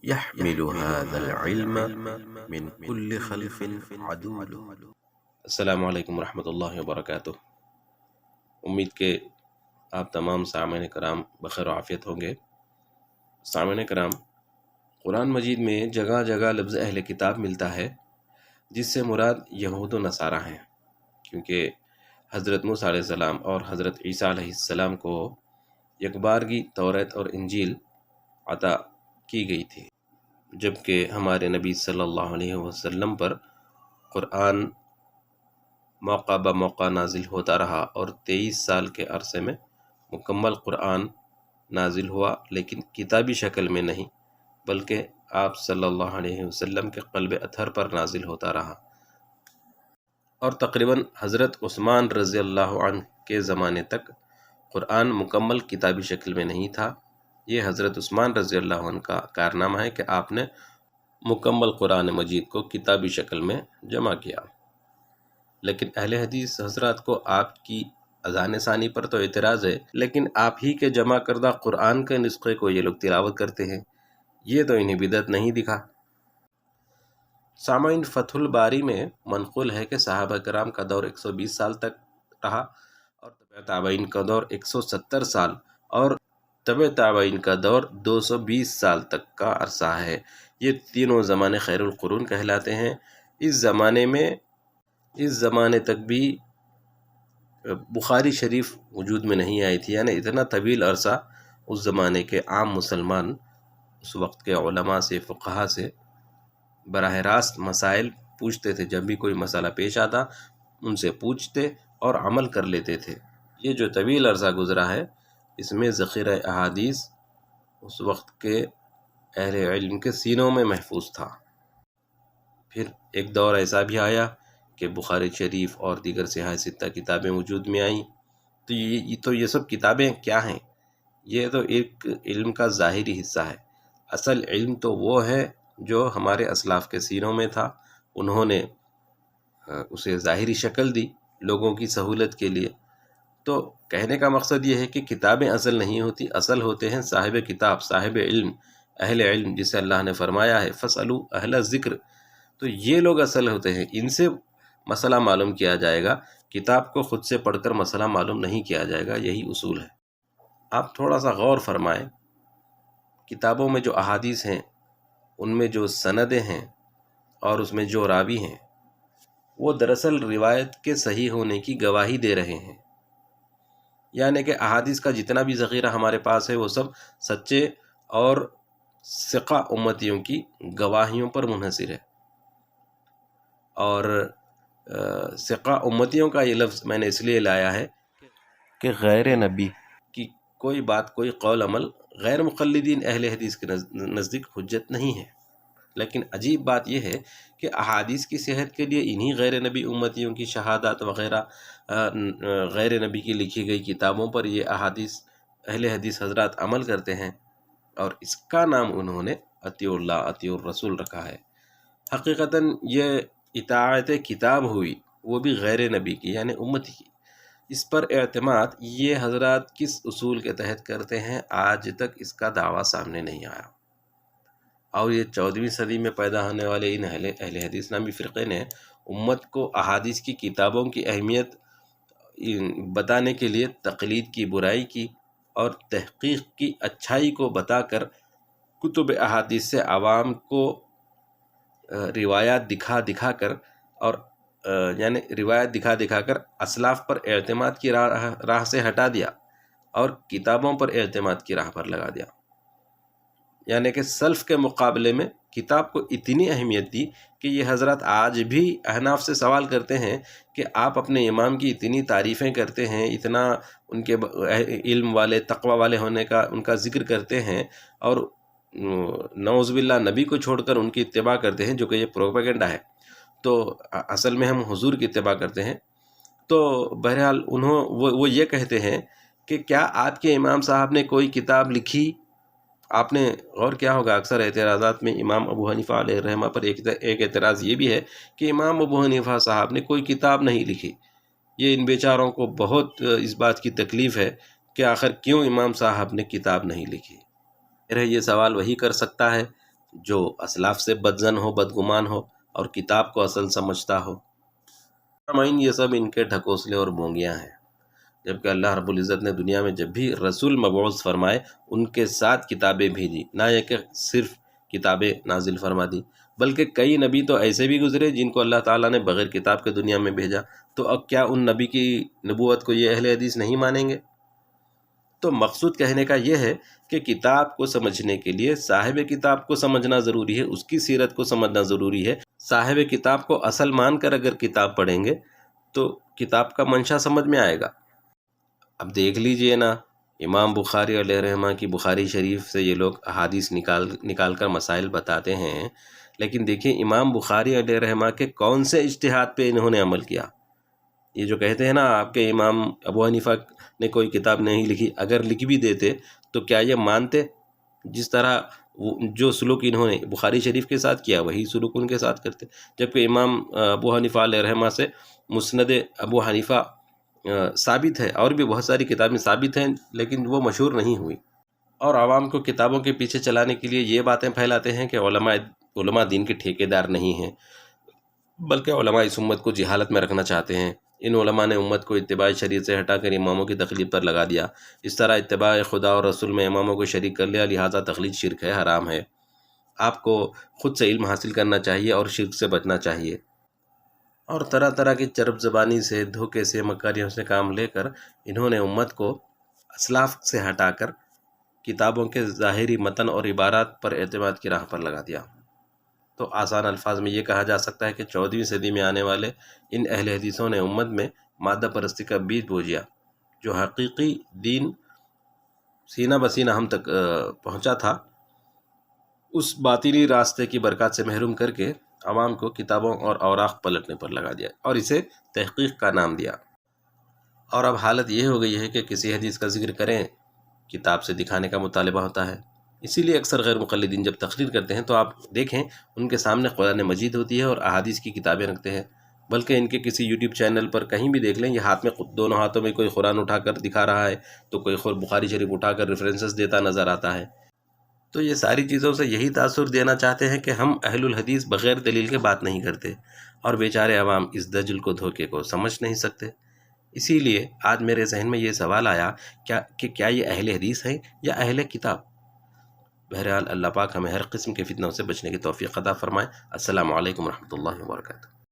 يحمل هذا العلم من كل خلف عدول۔ السلام علیکم ورحمۃ اللہ وبرکاتہ۔ امید کہ آپ تمام سامعین کرام بخیر و عافیت ہوں گے۔ سامعین کرام، قرآن مجید میں جگہ جگہ لفظ اہل کتاب ملتا ہے، جس سے مراد یہود و نصارہ ہیں، کیونکہ حضرت موسیٰ علیہ السلام اور حضرت عیسیٰ علیہ السلام کو یکبارگی توریت اور انجیل عطا کی گئی تھی، جبکہ ہمارے نبی صلی اللہ علیہ وسلم پر قرآن موقع بہ موقع نازل ہوتا رہا اور 23 سال کے عرصے میں مکمل قرآن نازل ہوا، لیکن کتابی شکل میں نہیں، بلکہ آپ صلی اللہ علیہ وسلم کے قلب اطہر پر نازل ہوتا رہا، اور تقریباً حضرت عثمان رضی اللہ عنہ کے زمانے تک قرآن مکمل کتابی شکل میں نہیں تھا۔ یہ حضرت عثمان رضی اللہ عنہ کا کارنامہ ہے کہ آپ نے مکمل قرآن مجید کو کتابی شکل میں جمع کیا۔ لیکن اہل حدیث حضرات کو آپ کی اذان ثانی پر تو اعتراض ہے، لیکن آپ ہی کے جمع کردہ قرآن کے نسخے کو یہ لوگ تلاوت کرتے ہیں، یہ تو انہیں بدعت نہیں دکھا۔ سامعین، فتح الباری میں منقول ہے کہ صحابہ کرام کا دور 120 سال تک رہا، اور تبع تابعین کا دور 170 سال، اور تبع تابعین کا دور 220 سال تک کا عرصہ ہے۔ یہ تینوں زمانے خیر القرون کہلاتے ہیں۔ اس زمانے تک بھی بخاری شریف وجود میں نہیں آئی تھی، یعنی اتنا طویل عرصہ اس زمانے کے عام مسلمان اس وقت کے علماء سے، فقہا سے براہ راست مسائل پوچھتے تھے۔ جب بھی کوئی مسئلہ پیش آتا ان سے پوچھتے اور عمل کر لیتے تھے۔ یہ جو طویل عرصہ گزرا ہے، اس میں ذخیرہ احادیث اس وقت کے اہل علم کے سینوں میں محفوظ تھا۔ پھر ایک دور ایسا بھی آیا کہ بخاری شریف اور دیگر صحاح ستہ کتابیں وجود میں آئیں، تو یہ سب کتابیں کیا ہیں؟ یہ تو ایک علم کا ظاہری حصہ ہے۔ اصل علم تو وہ ہے جو ہمارے اسلاف کے سینوں میں تھا، انہوں نے اسے ظاہری شکل دی لوگوں کی سہولت کے لیے۔ تو کہنے کا مقصد یہ ہے کہ کتابیں اصل نہیں ہوتی، اصل ہوتے ہیں صاحب کتاب، صاحب علم، اہل علم، جسے اللہ نے فرمایا ہے فَاسْأَلُوا أَهْلَ الذِّكْرِ۔ تو یہ لوگ اصل ہوتے ہیں، ان سے مسئلہ معلوم کیا جائے گا، کتاب کو خود سے پڑھ کر مسئلہ معلوم نہیں کیا جائے گا، یہی اصول ہے۔ آپ تھوڑا سا غور فرمائیں، کتابوں میں جو احادیث ہیں، ان میں جو سندیں ہیں اور اس میں جو راوی ہیں، وہ دراصل روایت کے صحیح ہونے کی گواہی دے رہے ہیں، یعنی کہ احادیث کا جتنا بھی ذخیرہ ہمارے پاس ہے وہ سب سچے اور ثقہ امتیوں کی گواہیوں پر منحصر ہے۔ اور ثقہ امتیوں کا یہ لفظ میں نے اس لیے لایا ہے کہ غیر نبی کی کوئی بات، کوئی قول عمل غیر مقلدین اہل حدیث کے نزدیک حجت نہیں ہے۔ لیکن عجیب بات یہ ہے کہ احادیث کی صحت کے لیے انہی غیر نبی امتیوں کی شہادات وغیرہ، غیر نبی کی لکھی گئی کتابوں پر یہ احادیث اہل حدیث حضرات عمل کرتے ہیں، اور اس کا نام انہوں نے اطیع اللہ، اطیع الرسول رکھا ہے۔ حقیقتاً یہ اطاعت کتاب ہوئی، وہ بھی غیر نبی کی، یعنی امتی کی۔ اس پر اعتماد یہ حضرات کس اصول کے تحت کرتے ہیں، آج تک اس کا دعویٰ سامنے نہیں آیا۔ اور یہ 14ویں صدی میں پیدا ہونے والے ان اہل حدیث نامی فرقے نے امت کو احادیث کی کتابوں کی اہمیت بتانے کے لیے تقلید کی برائی کی، اور تحقیق کی اچھائی کو بتا کر کتب احادیث سے عوام کو روایات دکھا کر، اور یعنی روایت دکھا کر اسلاف پر اعتماد کی راہ سے ہٹا دیا اور کتابوں پر اعتماد کی راہ پر لگا دیا۔ یعنی کہ سلف کے مقابلے میں کتاب کو اتنی اہمیت دی کہ یہ حضرات آج بھی احناف سے سوال کرتے ہیں کہ آپ اپنے امام کی اتنی تعریفیں کرتے ہیں، اتنا ان کے علم والے، تقوی والے ہونے کا ان کا ذکر کرتے ہیں، اور نعوذ باللہ نبی کو چھوڑ کر ان کی اتباع کرتے ہیں، جو کہ یہ پروپیگنڈا ہے۔ تو اصل میں ہم حضور کی اتباع کرتے ہیں۔ تو بہرحال وہ یہ کہتے ہیں کہ کیا آپ کے امام صاحب نے کوئی کتاب لکھی؟ آپ نے غور کیا ہوگا، اکثر اعتراضات میں امام ابو حنیفہ علیہ الرحمہ پر ایک اعتراض یہ بھی ہے کہ امام ابو حنیفہ صاحب نے کوئی کتاب نہیں لکھی۔ یہ ان بیچاروں کو بہت اس بات کی تکلیف ہے کہ آخر کیوں امام صاحب نے کتاب نہیں لکھی۔ یہ سوال وہی کر سکتا ہے جو اسلاف سے بدزن ہو، بدگمان ہو اور کتاب کو اصل سمجھتا ہو۔ سامعین، یہ سب ان کے ڈھکوسلے اور بونگیاں ہیں، جبکہ اللہ رب العزت نے دنیا میں جب بھی رسول مبعوث فرمائے ان کے ساتھ کتابیں بھیجی، نہ یہ کہ صرف کتابیں نازل فرما دی، بلکہ کئی نبی تو ایسے بھی گزرے جن کو اللہ تعالیٰ نے بغیر کتاب کے دنیا میں بھیجا۔ تو اب کیا ان نبی کی نبوت کو یہ اہل حدیث نہیں مانیں گے؟ تو مقصود کہنے کا یہ ہے کہ کتاب کو سمجھنے کے لیے صاحب کتاب کو سمجھنا ضروری ہے، اس کی سیرت کو سمجھنا ضروری ہے۔ صاحب کتاب کو اصل مان کر اگر کتاب پڑھیں گے تو کتاب کا منشا سمجھ میں آئے گا۔ اب دیکھ لیجئے نا، امام بخاری علیہ رحمہ کی بخاری شریف سے یہ لوگ احادیث نکال کر مسائل بتاتے ہیں، لیکن دیکھیں امام بخاری علیہ رحمہ کے کون سے اجتہاد پہ انہوں نے عمل کیا۔ یہ جو کہتے ہیں نا آپ کے امام ابو حنیفہ نے کوئی کتاب نہیں لکھی، اگر لکھ بھی دیتے تو کیا یہ مانتے؟ جس طرح جو سلوک انہوں نے بخاری شریف کے ساتھ کیا وہی سلوک ان کے ساتھ کرتے، جبکہ امام ابو حنیفہ علیہ رحمہ سے مسند ابو حنیفہ ثابت ہے، اور بھی بہت ساری کتابیں ثابت ہیں لیکن وہ مشہور نہیں ہوئی۔ اور عوام کو کتابوں کے پیچھے چلانے کے لیے یہ باتیں پھیلاتے ہیں کہ علماء دین کے ٹھیکیدار نہیں ہیں، بلکہ علماء اس امت کو جہالت میں رکھنا چاہتے ہیں۔ ان علماء نے امت کو اتباع شریعت سے ہٹا کر اماموں کی تقلید پر لگا دیا، اس طرح اتباع خدا اور رسول میں اماموں کو شریک کر لیا، لہٰذا تقلید شرک ہے، حرام ہے۔ آپ کو خود سے علم حاصل کرنا چاہیے اور شرک سے بچنا چاہیے۔ اور طرح طرح کی چرب زبانی سے، دھوکے سے، مکاریوں سے کام لے کر انہوں نے امت کو اسلاف سے ہٹا کر کتابوں کے ظاہری متن اور عبارات پر اعتماد کی راہ پر لگا دیا۔ تو آسان الفاظ میں یہ کہا جا سکتا ہے کہ 14ویں صدی میں آنے والے ان اہل حدیثوں نے امت میں مادہ پرستی کا بیج بوجھا، جو حقیقی دین سینہ بسینہ ہم تک پہنچا تھا، اس باطنی راستے کی برکات سے محروم کر کے عوام کو کتابوں اور اوراق پلٹنے پر لگا دیا اور اسے تحقیق کا نام دیا۔ اور اب حالت یہ ہو گئی ہے کہ کسی حدیث کا ذکر کریں کتاب سے دکھانے کا مطالبہ ہوتا ہے۔ اسی لیے اکثر غیر مقلدین جب تقریر کرتے ہیں تو آپ دیکھیں ان کے سامنے قرآن مجید ہوتی ہے اور احادیث کی کتابیں رکھتے ہیں، بلکہ ان کے کسی یوٹیوب چینل پر کہیں بھی دیکھ لیں، یہ ہاتھ میں دونوں ہاتھوں میں کوئی قرآن اٹھا کر دکھا رہا ہے تو کوئی بخاری شریف اٹھا کر ریفرنسز دیتا نظر آتا ہے۔ تو یہ ساری چیزوں سے یہی تاثر دینا چاہتے ہیں کہ ہم اہل الحدیث بغیر دلیل کے بات نہیں کرتے، اور بیچارے عوام اس دجل کو دھوکے کو سمجھ نہیں سکتے۔ اسی لیے آج میرے ذہن میں یہ سوال آیا کہ کیا یہ اہل حدیث ہیں یا اہل کتاب؟ بہرحال اللہ پاک ہمیں ہر قسم کے فتنوں سے بچنے کی توفیق عطا فرمائے۔ السلام علیکم ورحمۃ اللہ وبرکاتہ۔